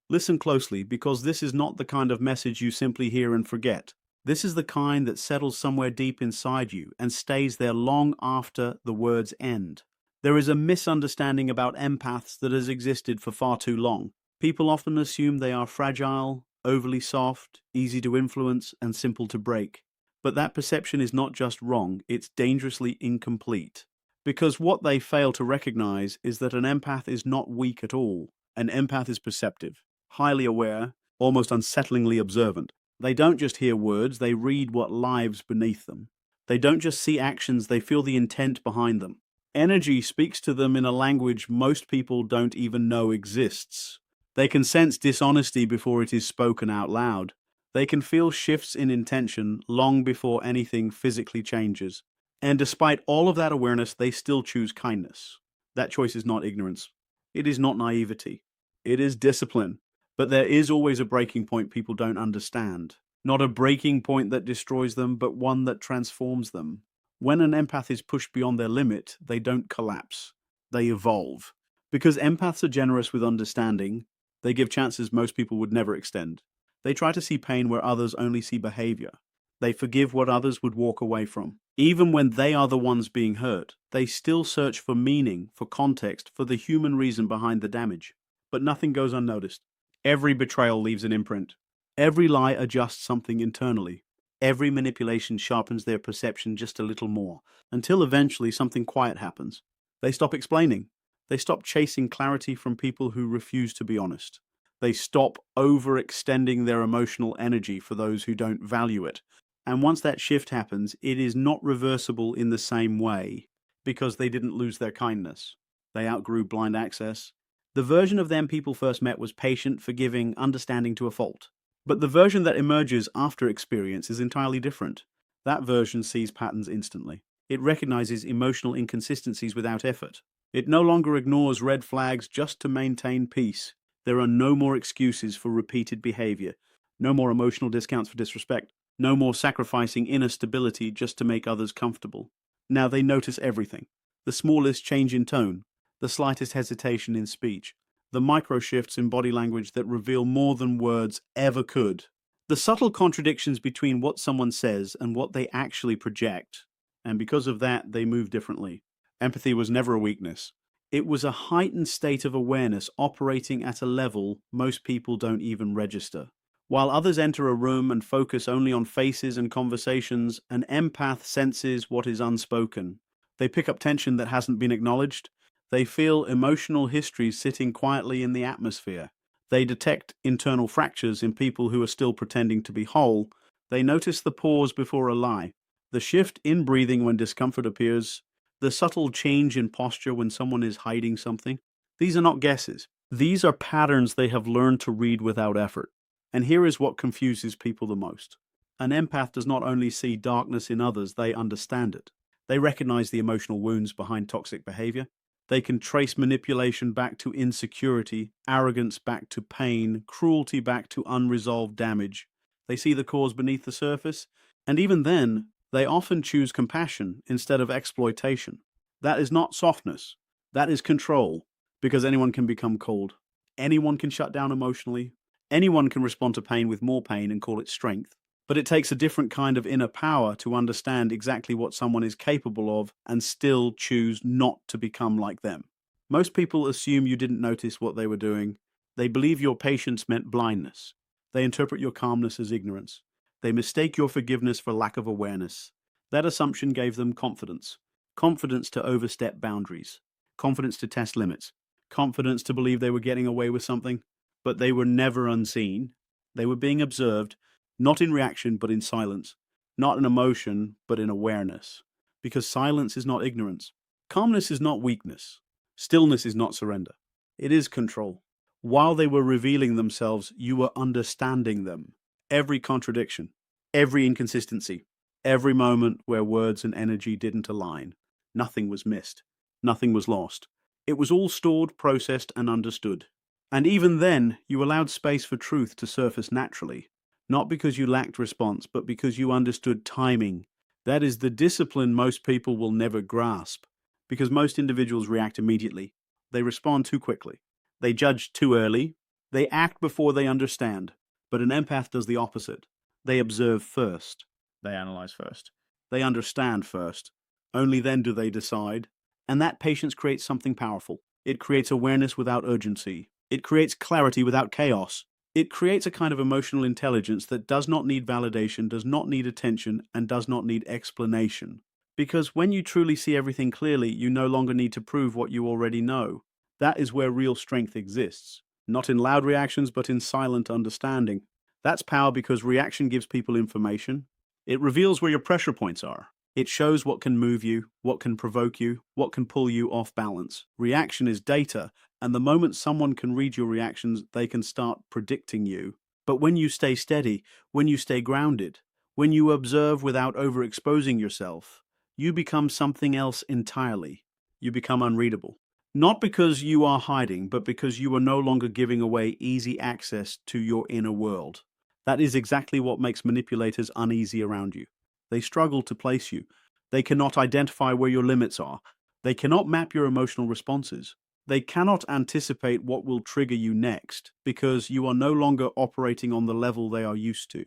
Listen closely, because this is not the kind of message you simply hear and forget. This is the kind that settles somewhere deep inside you and stays there long after the words end. There is a misunderstanding about empaths that has existed for far too long. People often assume they are fragile, overly soft, easy to influence, and simple to break. But that perception is not just wrong, it's dangerously incomplete. Because what they fail to recognize is that an empath is not weak at all. An empath is perceptive, highly aware, almost unsettlingly observant. They don't just hear words, they read what lives beneath them. They don't just see actions, they feel the intent behind them. Energy speaks to them in a language most people don't even know exists. They can sense dishonesty before it is spoken out loud. They can feel shifts in intention long before anything physically changes. And despite all of that awareness, they still choose kindness. That choice is not ignorance. It is not naivety. It is discipline. But there is always a breaking point people don't understand. Not a breaking point that destroys them, but one that transforms them. When an empath is pushed beyond their limit, they don't collapse. They evolve. Because empaths are generous with understanding, they give chances most people would never extend. They try to see pain where others only see behavior. They forgive what others would walk away from. Even when they are the ones being hurt, they still search for meaning, for context, for the human reason behind the damage. But nothing goes unnoticed. Every betrayal leaves an imprint. Every lie adjusts something internally. Every manipulation sharpens their perception just a little more, until eventually something quiet happens. They stop explaining. They stop chasing clarity from people who refuse to be honest. They stop overextending their emotional energy for those who don't value it. And once that shift happens, it is not reversible in the same way, because they didn't lose their kindness. They outgrew blind access. The version of them people first met was patient, forgiving, understanding to a fault. But the version that emerges after experience is entirely different. That version sees patterns instantly. It recognizes emotional inconsistencies without effort. It no longer ignores red flags just to maintain peace. There are no more excuses for repeated behavior, no more emotional discounts for disrespect, no more sacrificing inner stability just to make others comfortable. Now they notice everything. The smallest change in tone, the slightest hesitation in speech, the micro shifts in body language that reveal more than words ever could. The subtle contradictions between what someone says and what they actually project. And because of that, they move differently. Empathy was never a weakness. It was a heightened state of awareness operating at a level most people don't even register. While others enter a room and focus only on faces and conversations, an empath senses what is unspoken. They pick up tension that hasn't been acknowledged. They feel emotional histories sitting quietly in the atmosphere. They detect internal fractures in people who are still pretending to be whole. They notice the pause before a lie, the shift in breathing when discomfort appears, the subtle change in posture when someone is hiding something. These are not guesses. These are patterns they have learned to read without effort. And here is what confuses people the most. An empath does not only see darkness in others, they understand it. They recognize the emotional wounds behind toxic behavior. They can trace manipulation back to insecurity, arrogance back to pain, cruelty back to unresolved damage. They see the cause beneath the surface, and even then, they often choose compassion instead of exploitation. That is not softness. That is control, because anyone can become cold. Anyone can shut down emotionally. Anyone can respond to pain with more pain and call it strength. But it takes a different kind of inner power to understand exactly what someone is capable of and still choose not to become like them. Most people assume you didn't notice what they were doing. They believe your patience meant blindness. They interpret your calmness as ignorance. They mistake your forgiveness for lack of awareness. That assumption gave them confidence. Confidence to overstep boundaries. Confidence to test limits. Confidence to believe they were getting away with something. But they were never unseen. They were being observed, not in reaction, but in silence. Not in emotion, but in awareness. Because silence is not ignorance. Calmness is not weakness. Stillness is not surrender. It is control. While they were revealing themselves, you were understanding them. Every contradiction, every inconsistency, every moment where words and energy didn't align. Nothing was missed. Nothing was lost. It was all stored, processed, and understood. And even then, you allowed space for truth to surface naturally. Not because you lacked response, but because you understood timing. That is the discipline most people will never grasp, because most individuals react immediately. They respond too quickly. They judge too early. They act before they understand, but an empath does the opposite. They observe first. They analyze first. They understand first. Only then do they decide. And that patience creates something powerful. It creates awareness without urgency. It creates clarity without chaos. It creates a kind of emotional intelligence that does not need validation, does not need attention, and does not need explanation. Because when you truly see everything clearly, you no longer need to prove what you already know. That is where real strength exists. Not in loud reactions, but in silent understanding. That's power because reaction gives people information. It reveals where your pressure points are. It shows what can move you, what can provoke you, what can pull you off balance. Reaction is data, and the moment someone can read your reactions, they can start predicting you. But when you stay steady, when you stay grounded, when you observe without overexposing yourself, you become something else entirely. You become unreadable. Not because you are hiding, but because you are no longer giving away easy access to your inner world. That is exactly what makes manipulators uneasy around you. They struggle to place you. They cannot identify where your limits are. They cannot map your emotional responses. They cannot anticipate what will trigger you next because you are no longer operating on the level they are used to.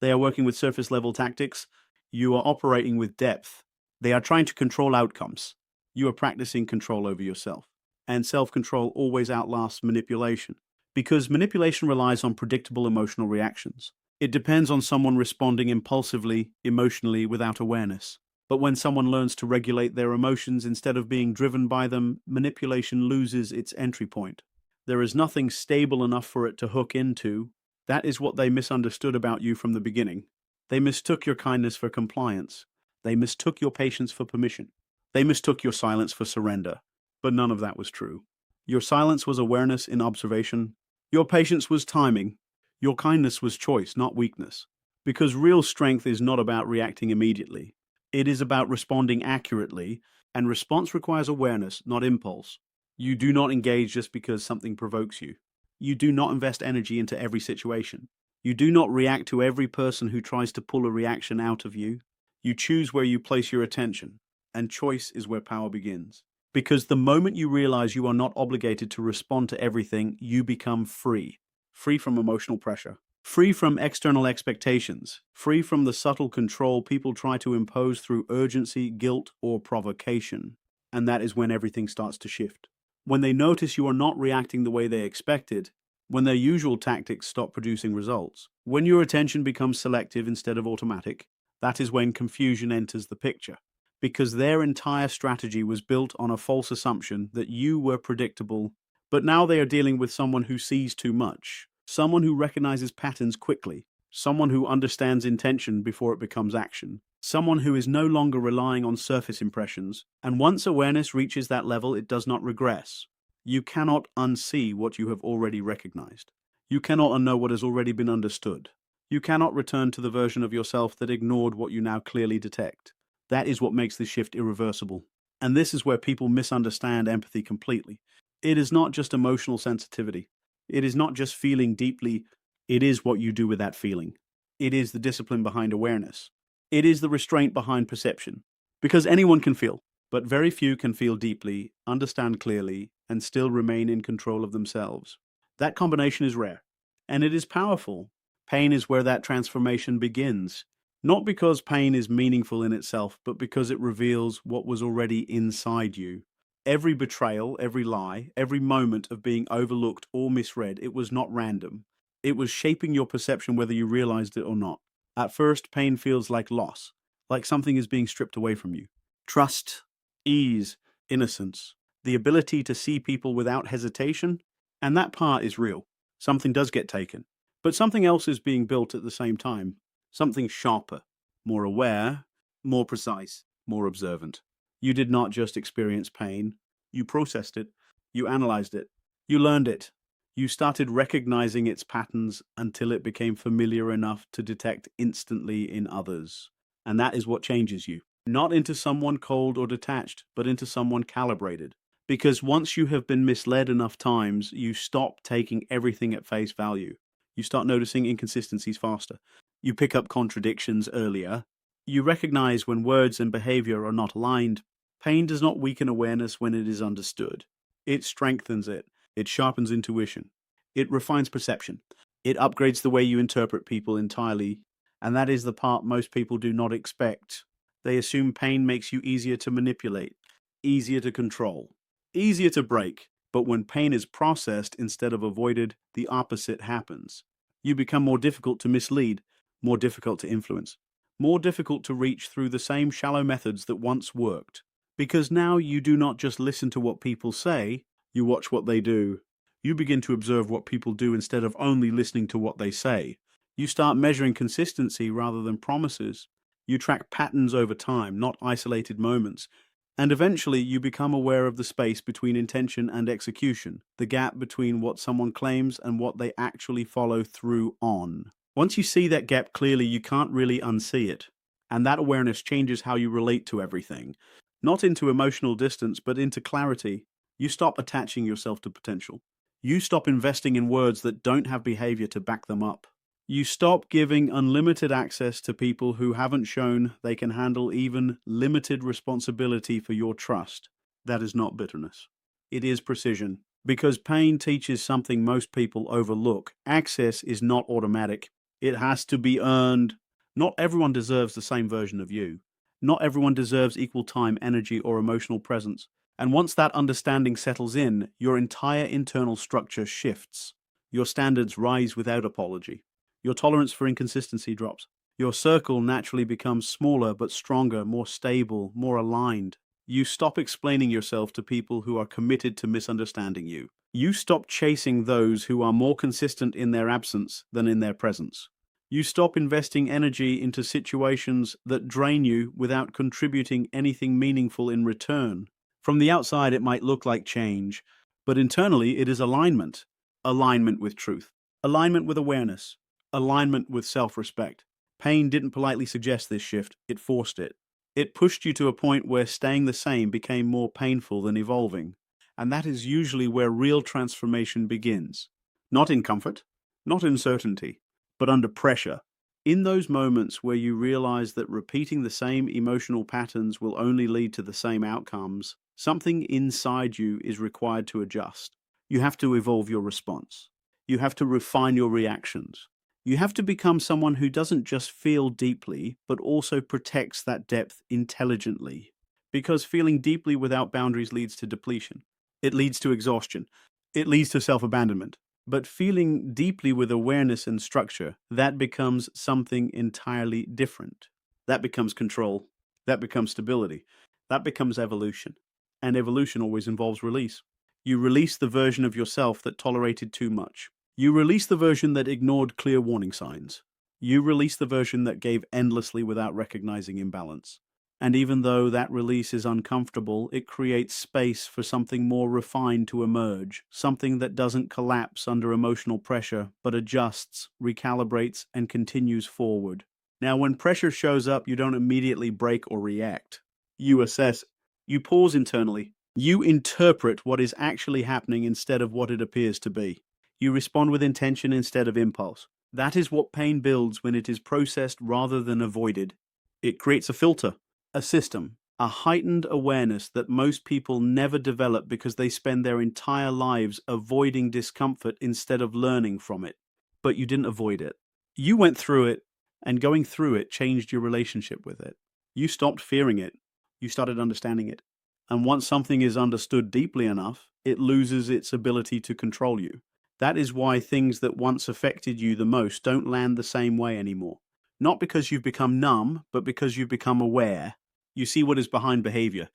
They are working with surface level tactics. You are operating with depth. They are trying to control outcomes. You are practicing control over yourself. And self-control always outlasts manipulation because manipulation relies on predictable emotional reactions. It depends on someone responding impulsively, emotionally, without awareness. But when someone learns to regulate their emotions instead of being driven by them, manipulation loses its entry point. There is nothing stable enough for it to hook into. That is what they misunderstood about you from the beginning. They mistook your kindness for compliance. They mistook your patience for permission. They mistook your silence for surrender. But none of that was true. Your silence was awareness in observation. Your patience was timing. Your kindness was choice, not weakness. Because real strength is not about reacting immediately. It is about responding accurately, and response requires awareness, not impulse. You do not engage just because something provokes you. You do not invest energy into every situation. You do not react to every person who tries to pull a reaction out of you. You choose where you place your attention, and choice is where power begins. Because the moment you realize you are not obligated to respond to everything, you become free. Free from emotional pressure, free from external expectations, free from the subtle control people try to impose through urgency, guilt, or provocation. And that is when everything starts to shift. When they notice you are not reacting the way they expected, when their usual tactics stop producing results, when your attention becomes selective instead of automatic, that is when confusion enters the picture. Because their entire strategy was built on a false assumption that you were predictable. But now they are dealing with someone who sees too much, someone who recognizes patterns quickly, someone who understands intention before it becomes action, someone who is no longer relying on surface impressions. And once awareness reaches that level, it does not regress. You cannot unsee what you have already recognized. You cannot unknow what has already been understood. You cannot return to the version of yourself that ignored what you now clearly detect. That is what makes this shift irreversible. And this is where people misunderstand empathy completely. It is not just emotional sensitivity. It is not just feeling deeply. It is what you do with that feeling. It is the discipline behind awareness. It is the restraint behind perception. Because anyone can feel, but very few can feel deeply, understand clearly, and still remain in control of themselves. That combination is rare, and it is powerful. Pain is where that transformation begins. Not because pain is meaningful in itself, but because it reveals what was already inside you. Every betrayal, every lie, every moment of being overlooked or misread, it was not random. It was shaping your perception whether you realized it or not. At first, pain feels like loss, like something is being stripped away from you. Trust, ease, innocence, the ability to see people without hesitation, and that part is real. Something does get taken, but something else is being built at the same time. Something sharper, more aware, more precise, more observant. You did not just experience pain, you processed it, you analyzed it, you learned it. You started recognizing its patterns until it became familiar enough to detect instantly in others. And that is what changes you. Not into someone cold or detached, but into someone calibrated. Because once you have been misled enough times, you stop taking everything at face value. You start noticing inconsistencies faster. You pick up contradictions earlier. You recognize when words and behavior are not aligned. Pain does not weaken awareness when it is understood. It strengthens it. It sharpens intuition. It refines perception. It upgrades the way you interpret people entirely, and that is the part most people do not expect. They assume pain makes you easier to manipulate, easier to control, easier to break. But when pain is processed instead of avoided, the opposite happens. You become more difficult to mislead, more difficult to influence, more difficult to reach through the same shallow methods that once worked. Because now you do not just listen to what people say, you watch what they do. You begin to observe what people do instead of only listening to what they say. You start measuring consistency rather than promises. You track patterns over time, not isolated moments. And eventually you become aware of the space between intention and execution, the gap between what someone claims and what they actually follow through on. Once you see that gap clearly, you can't really unsee it. And that awareness changes how you relate to everything. Not into emotional distance, but into clarity. You stop attaching yourself to potential. You stop investing in words that don't have behavior to back them up. You stop giving unlimited access to people who haven't shown they can handle even limited responsibility for your trust. That is not bitterness. It is precision. Because pain teaches something most people overlook. Access is not automatic. It has to be earned. Not everyone deserves the same version of you. Not everyone deserves equal time, energy, or emotional presence. And once that understanding settles in, your entire internal structure shifts. Your standards rise without apology. Your tolerance for inconsistency drops. Your circle naturally becomes smaller but stronger, more stable, more aligned. You stop explaining yourself to people who are committed to misunderstanding you. You stop chasing those who are more consistent in their absence than in their presence. You stop investing energy into situations that drain you without contributing anything meaningful in return. From the outside, it might look like change, but internally it is alignment. Alignment with truth. Alignment with awareness. Alignment with self-respect. Pain didn't politely suggest this shift, it forced it. It pushed you to a point where staying the same became more painful than evolving. And that is usually where real transformation begins. Not in comfort, not in certainty, but under pressure. In those moments where you realize that repeating the same emotional patterns will only lead to the same outcomes, something inside you is required to adjust. You have to evolve your response. You have to refine your reactions. You have to become someone who doesn't just feel deeply, but also protects that depth intelligently. Because feeling deeply without boundaries leads to depletion. It leads to exhaustion. It leads to self-abandonment. But feeling deeply with awareness and structure, that becomes something entirely different. That becomes control. That becomes stability. That becomes evolution. And evolution always involves release. You release the version of yourself that tolerated too much. You release the version that ignored clear warning signs. You release the version that gave endlessly without recognizing imbalance. And even though that release is uncomfortable, it creates space for something more refined to emerge, something that doesn't collapse under emotional pressure, but adjusts, recalibrates, and continues forward. Now, when pressure shows up, you don't immediately break or react. You assess. You pause internally. You interpret what is actually happening instead of what it appears to be. You respond with intention instead of impulse. That is what pain builds when it is processed rather than avoided. It creates a filter, a system, a heightened awareness that most people never develop because they spend their entire lives avoiding discomfort instead of learning from it. But you didn't avoid it. You went through it, and going through it changed your relationship with it. You stopped fearing it. You started understanding it. And once something is understood deeply enough, it loses its ability to control you. That is why things that once affected you the most don't land the same way anymore. Not because you've become numb, but because you've become aware. You see what is behind behavior.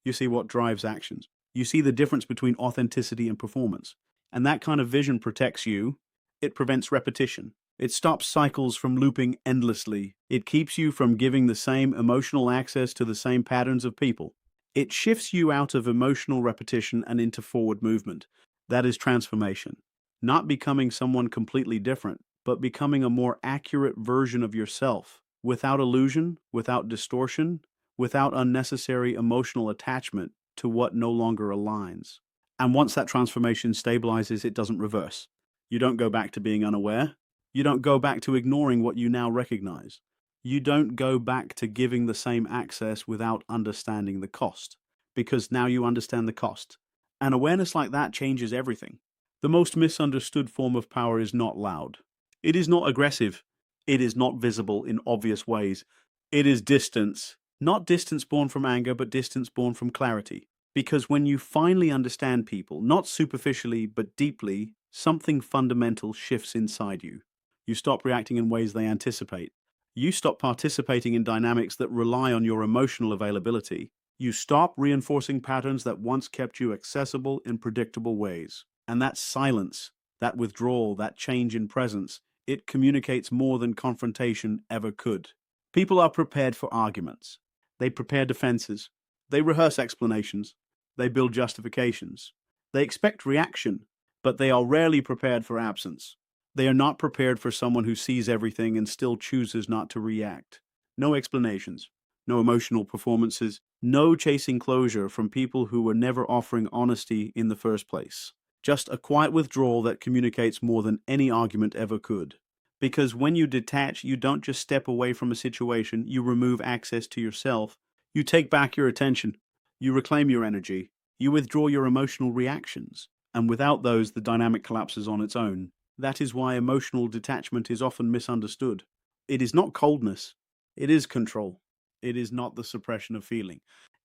You see what drives actions. You see the difference between authenticity and performance. And that kind of vision protects you. It prevents repetition. It stops cycles from looping endlessly. It keeps you from giving the same emotional access to the same patterns of people. It shifts you out of emotional repetition and into forward movement. That is transformation. Not becoming someone completely different, but becoming a more accurate version of yourself, without illusion, without distortion, without unnecessary emotional attachment to what no longer aligns. And once that transformation stabilizes, it doesn't reverse. You don't go back to being unaware. You don't go back to ignoring what you now recognize. You don't go back to giving the same access without understanding the cost, because now you understand the cost. And awareness like that changes everything. The most misunderstood form of power is not loud. It is not aggressive. It is not visible in obvious ways. It is distance. Not distance born from anger, but distance born from clarity. Because when you finally understand people, not superficially, but deeply, something fundamental shifts inside you. You stop reacting in ways they anticipate. You stop participating in dynamics that rely on your emotional availability. You stop reinforcing patterns that once kept you accessible in predictable ways. And that silence, that withdrawal, that change in presence, it communicates more than confrontation ever could. People are prepared for arguments. They prepare defenses. They rehearse explanations. They build justifications. They expect reaction, but they are rarely prepared for absence. They are not prepared for someone who sees everything and still chooses not to react. No explanations, no emotional performances, no chasing closure from people who were never offering honesty in the first place. Just a quiet withdrawal that communicates more than any argument ever could. Because when you detach, you don't just step away from a situation, you remove access to yourself. You take back your attention. You reclaim your energy. You withdraw your emotional reactions. And without those, the dynamic collapses on its own. That is why emotional detachment is often misunderstood. It is not coldness. It is control. It is not the suppression of feeling.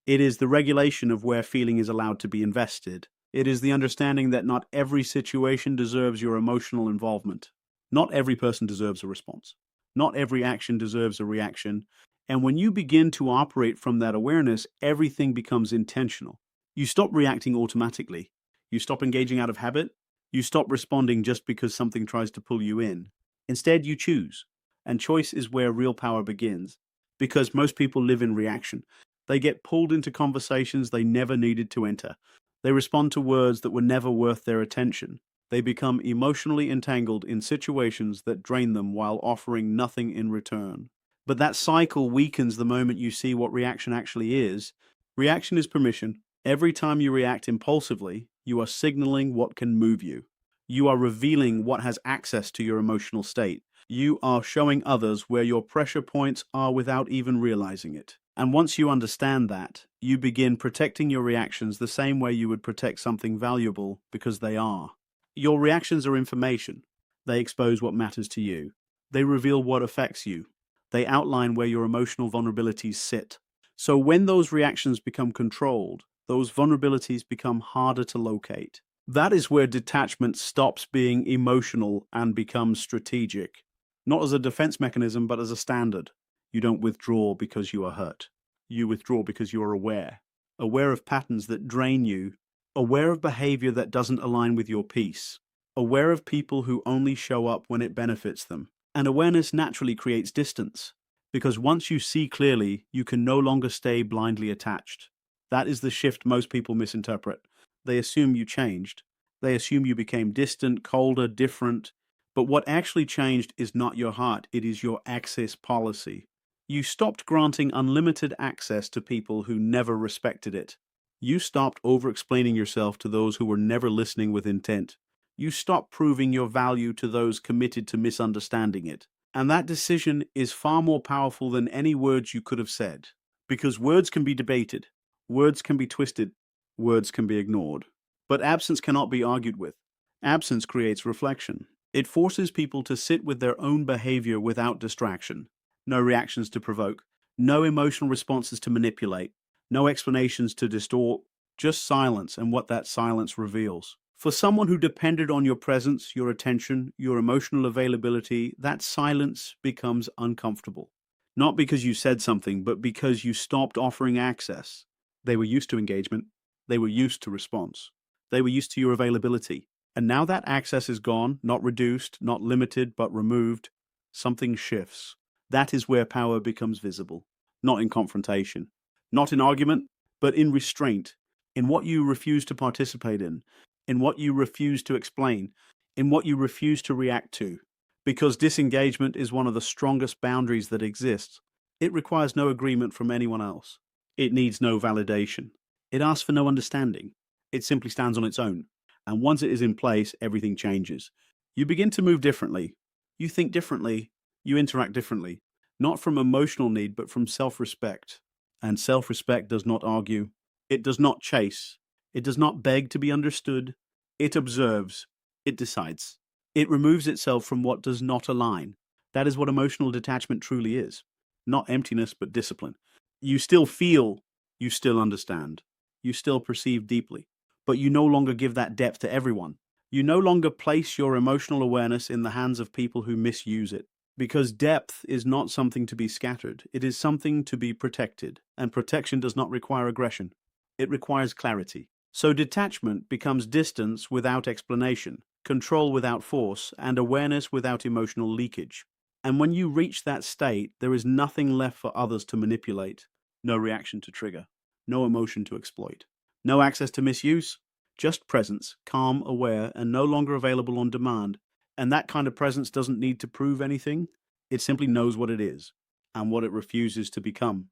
It is the regulation of where feeling is allowed to be invested. It is the understanding that not every situation deserves your emotional involvement. Not every person deserves a response. Not every action deserves a reaction. And when you begin to operate from that awareness, everything becomes intentional. You stop reacting automatically. You stop engaging out of habit. You stop responding just because something tries to pull you in. Instead, you choose. And choice is where real power begins. Because most people live in reaction. They get pulled into conversations they never needed to enter. They respond to words that were never worth their attention. They become emotionally entangled in situations that drain them while offering nothing in return. But that cycle weakens the moment you see what reaction actually is. Reaction is permission. Every time you react impulsively, you are signaling what can move you. You are revealing what has access to your emotional state. You are showing others where your pressure points are without even realizing it. And once you understand that, you begin protecting your reactions the same way you would protect something valuable because they are. Your reactions are information. They expose what matters to you. They reveal what affects you. They outline where your emotional vulnerabilities sit. So when those reactions become controlled, those vulnerabilities become harder to locate. That is where detachment stops being emotional and becomes strategic. Not as a defense mechanism, but as a standard. You don't withdraw because you are hurt. You withdraw because you are aware. Aware of patterns that drain you. Aware of behavior that doesn't align with your peace. Aware of people who only show up when it benefits them. And awareness naturally creates distance. Because once you see clearly, you can no longer stay blindly attached. That is the shift most people misinterpret. They assume you changed. They assume you became distant, colder, different. But what actually changed is not your heart, it is your access policy. You stopped granting unlimited access to people who never respected it. You stopped over-explaining yourself to those who were never listening with intent. You stopped proving your value to those committed to misunderstanding it. And that decision is far more powerful than any words you could have said. Because words can be debated, words can be twisted, words can be ignored. But absence cannot be argued with. Absence creates reflection. It forces people to sit with their own behavior without distraction. No reactions to provoke, no emotional responses to manipulate, no explanations to distort, just silence and what that silence reveals. For someone who depended on your presence, your attention, your emotional availability, that silence becomes uncomfortable. Not because you said something, but because you stopped offering access. They were used to engagement. They were used to response. They were used to your availability. And now that access is gone, not reduced, not limited, but removed, something shifts. That is where power becomes visible. Not in confrontation, not in argument, but in restraint, in what you refuse to participate in what you refuse to explain, in what you refuse to react to. Because disengagement is one of the strongest boundaries that exists. It requires no agreement from anyone else. It needs no validation. It asks for no understanding. It simply stands on its own. And once it is in place, everything changes. You begin to move differently. You think differently. You interact differently. Not from emotional need, but from self-respect. And self-respect does not argue. It does not chase. It does not beg to be understood. It observes. It decides. It removes itself from what does not align. That is what emotional detachment truly is. Not emptiness, but discipline. You still feel, you still understand, you still perceive deeply, but you no longer give that depth to everyone. You no longer place your emotional awareness in the hands of people who misuse it. Because depth is not something to be scattered, it is something to be protected, and protection does not require aggression. It requires clarity. So detachment becomes distance without explanation, control without force, and awareness without emotional leakage. And when you reach that state, there is nothing left for others to manipulate, no reaction to trigger, no emotion to exploit, no access to misuse, just presence, calm, aware, and no longer available on demand. And that kind of presence doesn't need to prove anything, it simply knows what it is and what it refuses to become.